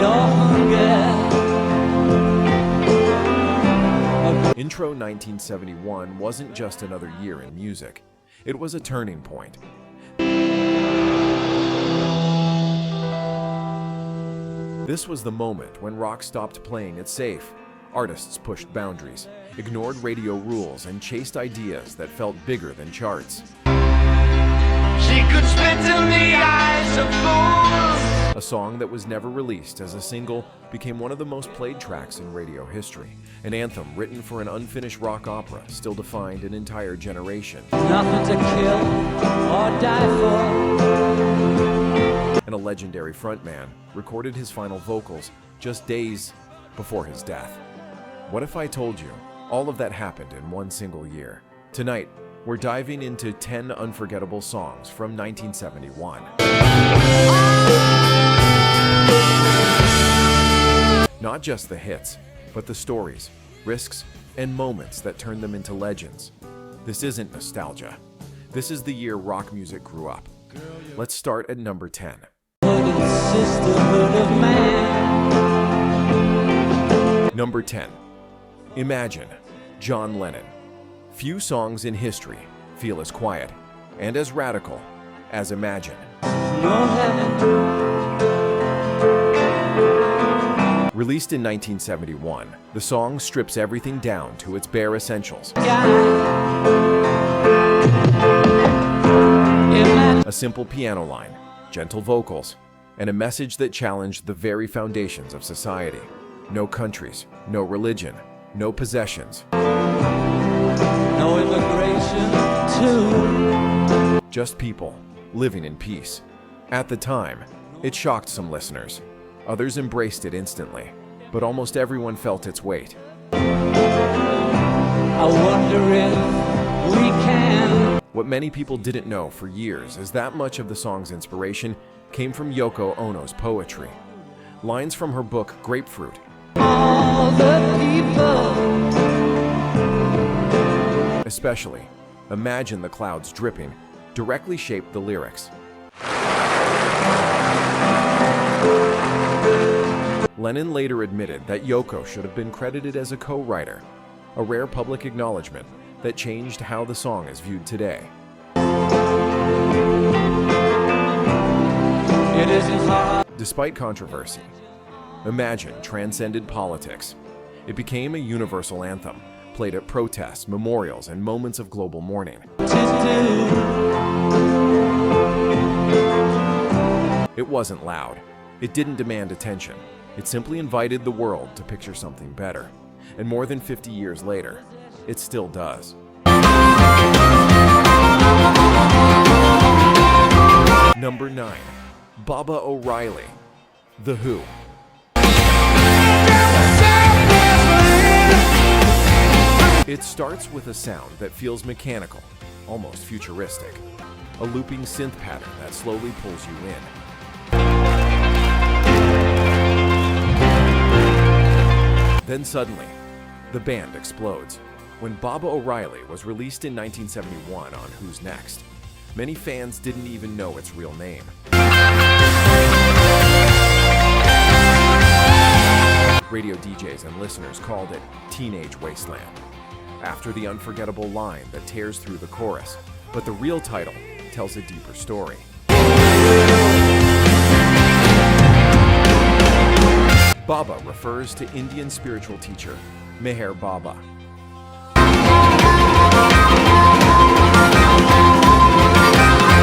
or hunger. Intro 1971 wasn't just another year in music. It was a turning point. This was the moment when rock stopped playing it safe. Artists pushed boundaries, ignored radio rules, and chased ideas that felt bigger than charts. She could spit in the eyes of fools. A song that was never released as a single became one of the most played tracks in radio history. An anthem written for an unfinished rock opera still defined an entire generation. Nothing to kill or die for. And a legendary frontman recorded his final vocals just days before his death. What if I told you all of that happened in one single year? Tonight, we're diving into 10 unforgettable songs from 1971. Not just the hits, but the stories, risks, and moments that turned them into legends. This isn't nostalgia. This is the year rock music grew up. Let's start at number 10. Number 10. Imagine, John Lennon. Few songs in history feel as quiet and as radical as Imagine. Released in 1971, the song strips everything down to its bare essentials. A simple piano line, gentle vocals, and a message that challenged the very foundations of society. No countries, no religion, no possessions. No immigration, too. Just people living in peace. At the time, it shocked some listeners. Others embraced it instantly, but almost everyone felt its weight. I wonder if we can. What many people didn't know for years is that much of the song's inspiration came from Yoko Ono's poetry. Lines from her book Grapefruit. All the people. Especially, Imagine the Clouds Dripping, directly shaped the lyrics. Lennon later admitted that Yoko should have been credited as a co-writer, a rare public acknowledgement that changed how the song is viewed today. It isn't hard. Despite controversy, Imagine transcended politics. It became a universal anthem, played at protests, memorials, and moments of global mourning. It wasn't loud. It didn't demand attention. It simply invited the world to picture something better. And more than 50 years later, it still does. Number 9. Baba O'Riley, The Who. It starts with a sound that feels mechanical, almost futuristic. A looping synth pattern that slowly pulls you in. Then suddenly, the band explodes. When Baba O'Riley was released in 1971 on Who's Next, many fans didn't even know its real name. Radio DJs and listeners called it Teenage Wasteland, after the unforgettable line that tears through the chorus, but the real title tells a deeper story. Baba refers to Indian spiritual teacher Meher Baba.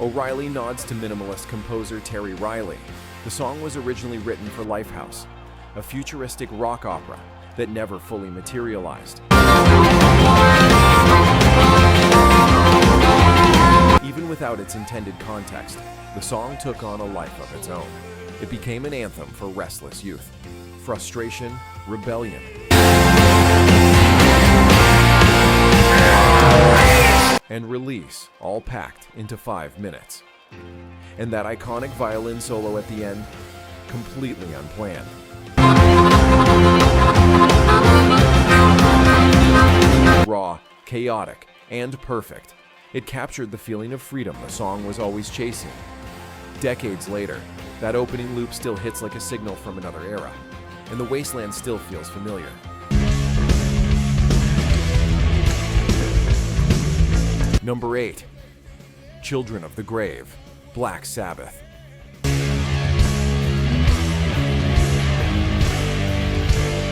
O'Riley nods to minimalist composer Terry Riley. The song was originally written for Lifehouse, a futuristic rock opera that never fully materialized. Even without its intended context, the song took on a life of its own. It became an anthem for restless youth, frustration, rebellion, and release, all packed into 5 minutes. And that iconic violin solo at the end, completely unplanned. Raw, chaotic, and perfect, it captured the feeling of freedom the song was always chasing. Decades later, That opening loop still hits like a signal from another era, and the wasteland still feels familiar. Number 8. Children of the Grave, Black Sabbath.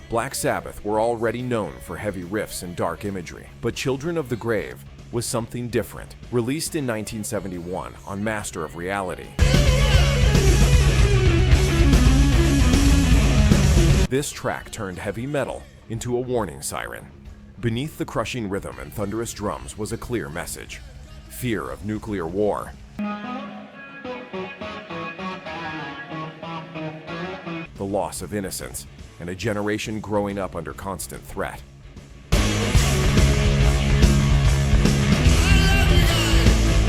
Black Sabbath were already known for heavy riffs and dark imagery, but Children of the Grave was something different. Released in 1971 on Master of Reality, this track turned heavy metal into a warning siren. Beneath the crushing rhythm and thunderous drums was a clear message: fear of nuclear war, the loss of innocence, and a generation growing up under constant threat.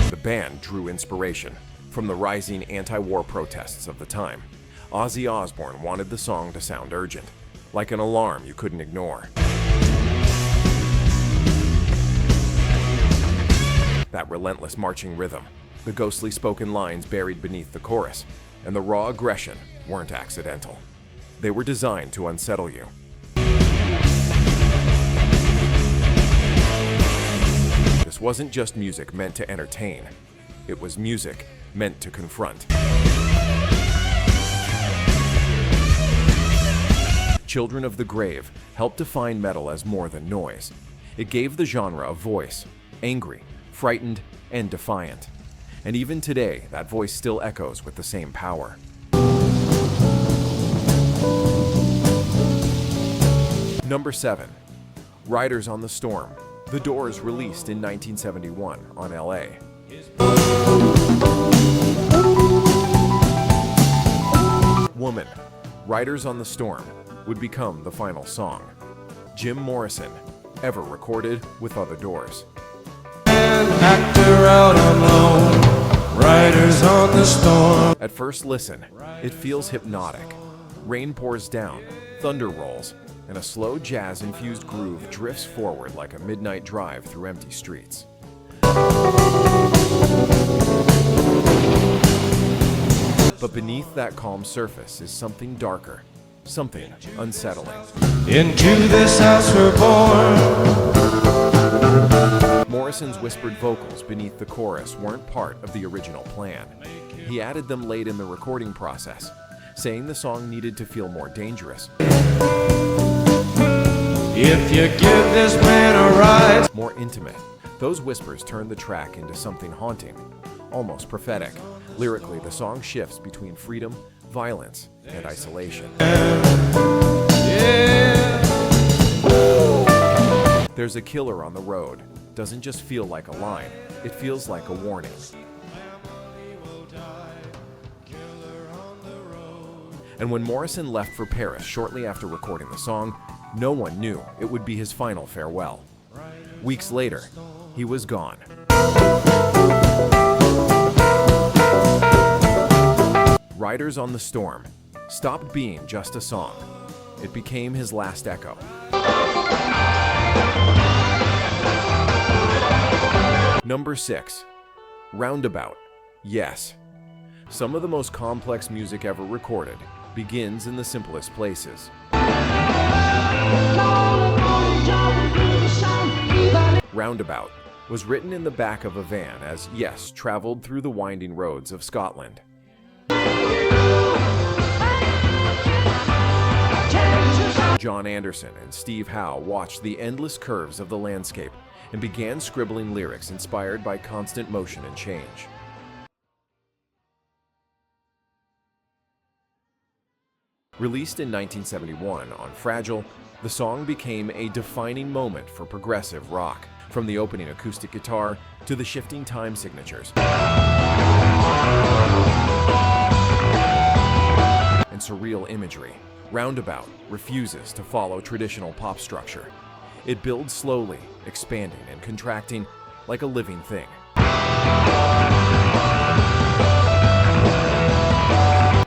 The band drew inspiration from the rising anti-war protests of the time. Ozzy Osbourne wanted the song to sound urgent, like an alarm you couldn't ignore. That relentless marching rhythm, the ghostly spoken lines buried beneath the chorus, and the raw aggression weren't accidental. They were designed to unsettle you. This wasn't just music meant to entertain. It was music meant to confront. Children of the Grave helped define metal as more than noise. It gave the genre a voice, angry, frightened, and defiant. And even today, that voice still echoes with the same power. Number 7. Riders on the Storm. The Doors, released in 1971 on LA. Woman, Riders on the Storm would become the final song. Jim Morrison, ever recorded with other Doors. Actor out on loan, riders on the storm. At first listen, it feels hypnotic. Rain pours down, thunder rolls, and a slow jazz-infused groove drifts forward like a midnight drive through empty streets. But beneath that calm surface is something darker, something unsettling. Into this house we're born. Morrison's whispered vocals beneath the chorus weren't part of the original plan. He added them late in the recording process, saying the song needed to feel more dangerous. If you give this man a ride. More intimate. Those whispers turned the track into something haunting, almost prophetic. Lyrically, the song shifts between freedom, violence, and isolation. There's a killer on the road. Doesn't just feel like a line, it feels like a warning. And when Morrison left for Paris shortly after recording the song, no one knew it would be his final farewell. Weeks later, he was gone. Riders on the Storm stopped being just a song. It became his last echo. Number 6. Roundabout. Yes. Some of the most complex music ever recorded begins in the simplest places. Roundabout was written in the back of a van as Yes traveled through the winding roads of Scotland. John Anderson and Steve Howe watched the endless curves of the landscape and began scribbling lyrics inspired by constant motion and change. Released in 1971 on Fragile, the song became a defining moment for progressive rock, from the opening acoustic guitar to the shifting time signatures and surreal imagery. Roundabout refuses to follow traditional pop structure. It builds slowly, expanding and contracting like a living thing.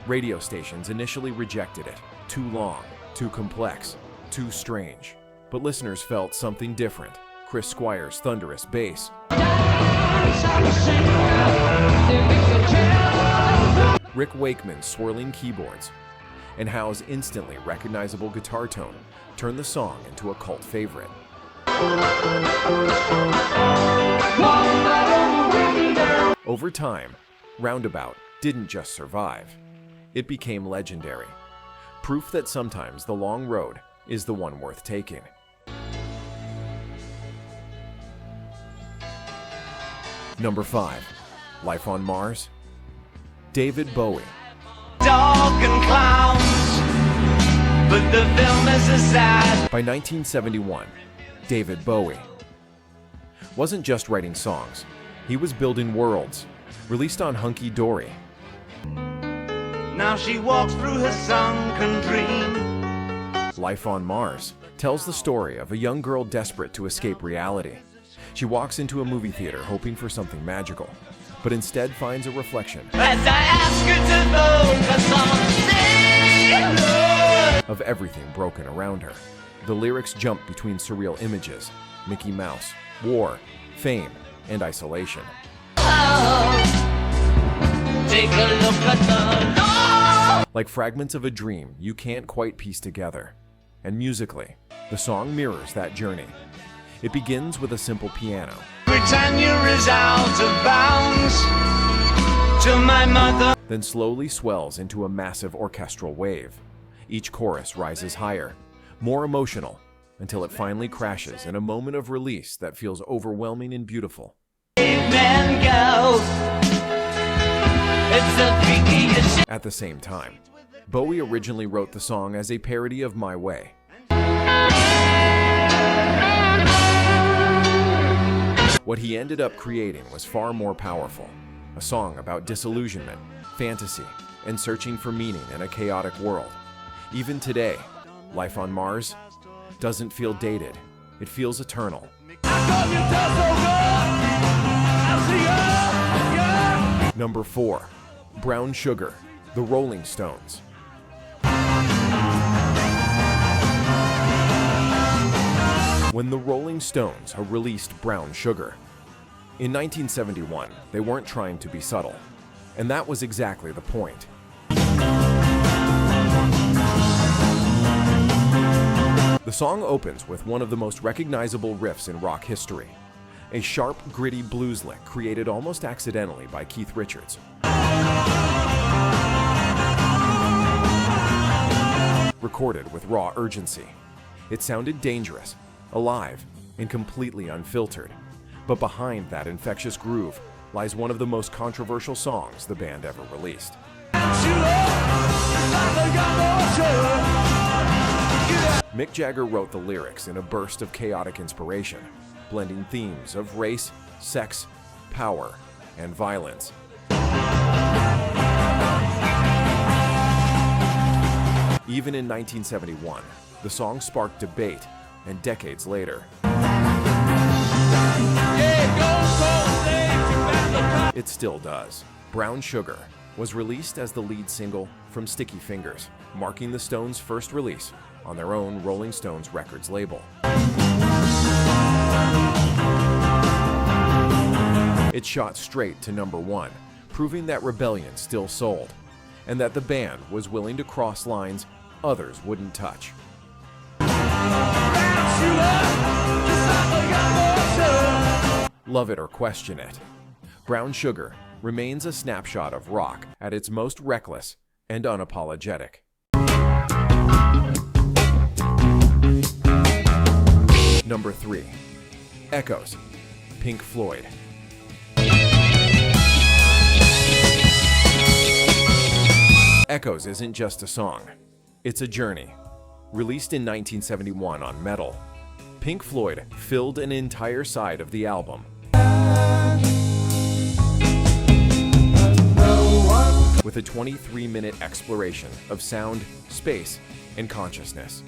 Radio stations initially rejected it. Too long, too complex, too strange. But listeners felt something different. Chris Squire's thunderous bass Rick Wakeman's swirling keyboards, and Howe's instantly recognizable guitar tone turned the song into a cult favorite. Over time, Roundabout didn't just survive. It became legendary. Proof that sometimes the long road is the one worth taking. Number 5. Life on Mars. David Bowie. Dog and clowns, but the film is a sad. By 1971, David Bowie wasn't just writing songs, he was building worlds. Released on Hunky Dory, Now she walks through her sunken dream. Life on Mars tells the story of a young girl desperate to escape reality. She walks into a movie theater hoping for something magical, but instead finds a reflection As I ask her to focus on sailor. of everything broken around her. The lyrics jump between surreal images: Mickey Mouse, war, fame, and isolation. Take a look at the law. Like fragments of a dream you can't quite piece together. And musically, the song mirrors that journey. It begins with a simple piano, Britannia is out of bounds. To my mother. then slowly swells into a massive orchestral wave. Each chorus rises higher, more emotional, until it finally crashes in a moment of release that feels overwhelming and beautiful. Man go. It's the freakiest shit. At the same time, Bowie originally wrote the song as a parody of My Way. What he ended up creating was far more powerful. A song about disillusionment, fantasy, and searching for meaning in a chaotic world. Even today, Life on Mars doesn't feel dated. It feels eternal. Number 4. Brown Sugar, The Rolling Stones. When the Rolling Stones released Brown Sugar, in 1971, they weren't trying to be subtle, and that was exactly the point. The song opens with one of the most recognizable riffs in rock history, a sharp, gritty blues lick created almost accidentally by Keith Richards. Recorded with raw urgency, it sounded dangerous, alive, and completely unfiltered. But behind that infectious groove lies one of the most controversial songs the band ever released. Mick Jagger wrote the lyrics in a burst of chaotic inspiration, blending themes of race, sex, power, and violence. Even in 1971, the song sparked debate, and decades later, it still does. Brown Sugar was released as the lead single from Sticky Fingers, marking the Stones' first release on their own Rolling Stones Records label. It shot straight to number 1, proving that rebellion still sold, and that the band was willing to cross lines others wouldn't touch. Love it or question it, Brown Sugar remains a snapshot of rock at its most reckless and unapologetic. Number 3. Echoes, Pink Floyd. Echoes isn't just a song, it's a journey. Released in 1971 on Metal, Pink Floyd filled an entire side of the album with a 23-minute exploration of sound, space, and consciousness.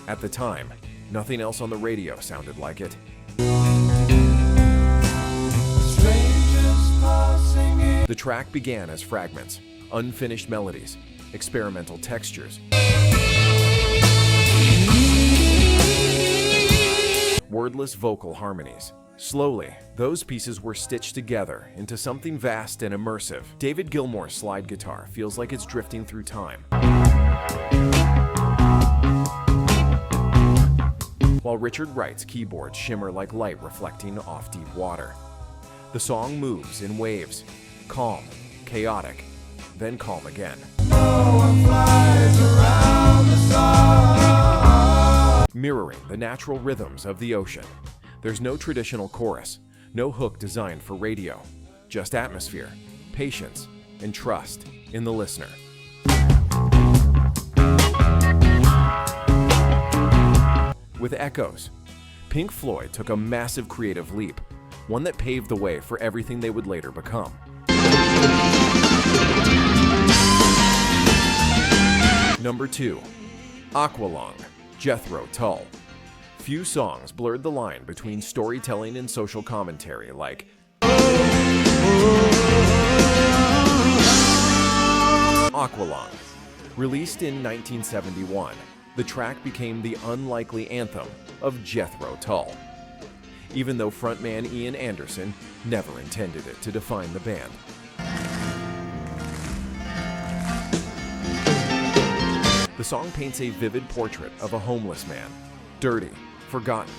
At the time, nothing else on the radio sounded like it. The track began as fragments, unfinished melodies, experimental textures, wordless vocal harmonies, Slowly, those pieces were stitched together into something vast and immersive. David Gilmour's slide guitar feels like it's drifting through time, while Richard Wright's keyboards shimmer like light reflecting off deep water. The song moves in waves, calm, chaotic, then calm again. Mirroring the natural rhythms of the ocean. There's no traditional chorus, no hook designed for radio, just atmosphere, patience, and trust in the listener. With Echoes, Pink Floyd took a massive creative leap, one that paved the way for everything they would later become. Number 2. Aqualung, Jethro Tull. Few songs blurred the line between storytelling and social commentary like Aqualung. Released in 1971, the track became the unlikely anthem of Jethro Tull, even though frontman Ian Anderson never intended it to define the band. The song paints a vivid portrait of a homeless man, dirty, forgotten,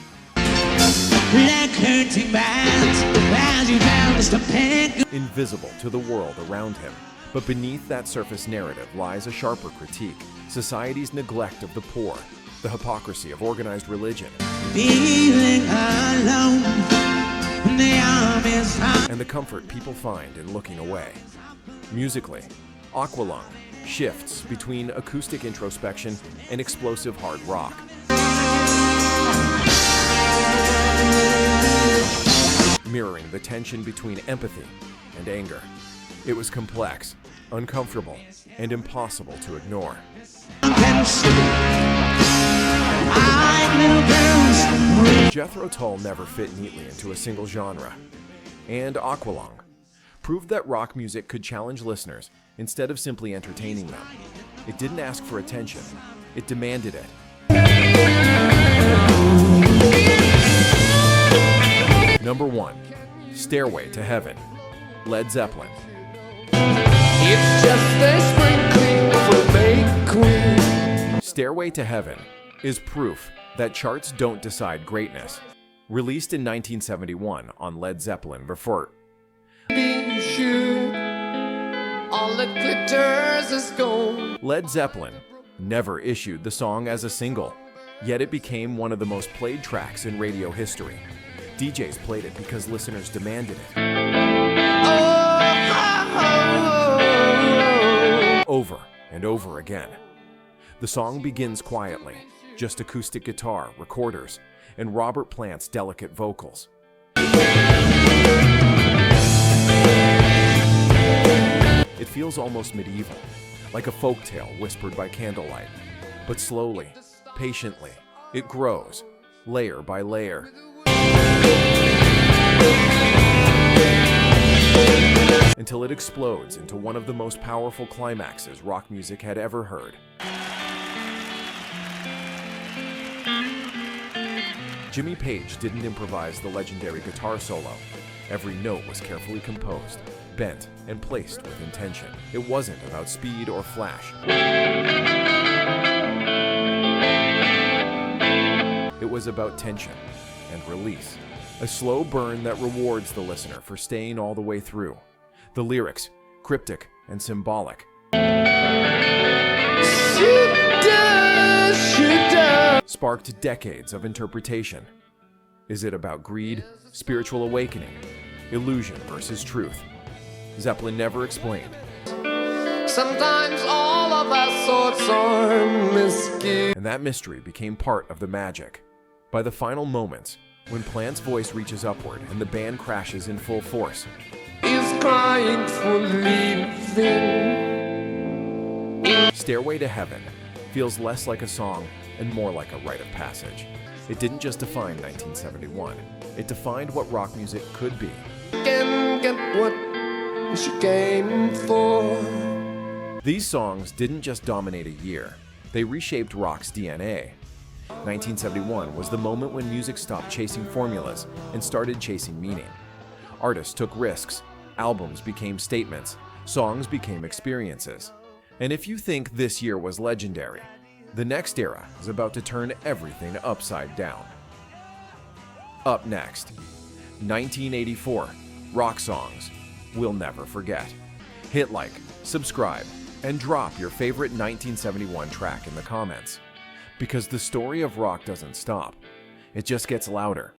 invisible to the world around him. But beneath that surface narrative lies a sharper critique: society's neglect of the poor, the hypocrisy of organized religion, and the comfort people find in looking away. Musically, Aqualung shifts between acoustic introspection and explosive hard rock. Mirroring the tension between empathy and anger. It was complex, uncomfortable, and impossible to ignore. Jethro Tull never fit neatly into a single genre, and Aqualung proved that rock music could challenge listeners instead of simply entertaining them. It didn't ask for attention, it demanded it. Number 1. Stairway to Heaven, Led Zeppelin. It's just a sprinkling for May Queen. Stairway to Heaven is proof that charts don't decide greatness. Released in 1971 on Led Zeppelin before All that glitters is gold. Led Zeppelin never issued the song as a single, yet it became one of the most played tracks in radio history. DJs played it because listeners demanded it. Over and over again. The song begins quietly, just acoustic guitar, recorders, and Robert Plant's delicate vocals. It feels almost medieval, like a folktale whispered by candlelight. But slowly, patiently, it grows, layer by layer. Until it explodes into one of the most powerful climaxes rock music had ever heard. Jimmy Page didn't improvise the legendary guitar solo. Every note was carefully composed, bent, and placed with intention. It wasn't about speed or flash. It was about tension and release. A slow burn that rewards the listener for staying all the way through. The lyrics, cryptic and symbolic, sparked decades of interpretation. Is it about greed, spiritual awakening, illusion versus truth? Zeppelin never explained. Sometimes all of our sorts are miscued. And that mystery became part of the magic. By the final moments, when Plant's voice reaches upward and the band crashes in full force, Is crying for leaving. Stairway to Heaven feels less like a song and more like a rite of passage. It didn't just define 1971, it defined what rock music could be. Can get what she came for. These songs didn't just dominate a year, they reshaped rock's DNA. 1971 was the moment when music stopped chasing formulas and started chasing meaning. Artists took risks, albums became statements, songs became experiences. And if you think this year was legendary, the next era is about to turn everything upside down. Up next, 1984, rock songs we'll never forget. Hit like, subscribe, and drop your favorite 1971 track in the comments. Because the story of rock doesn't stop. It just gets louder,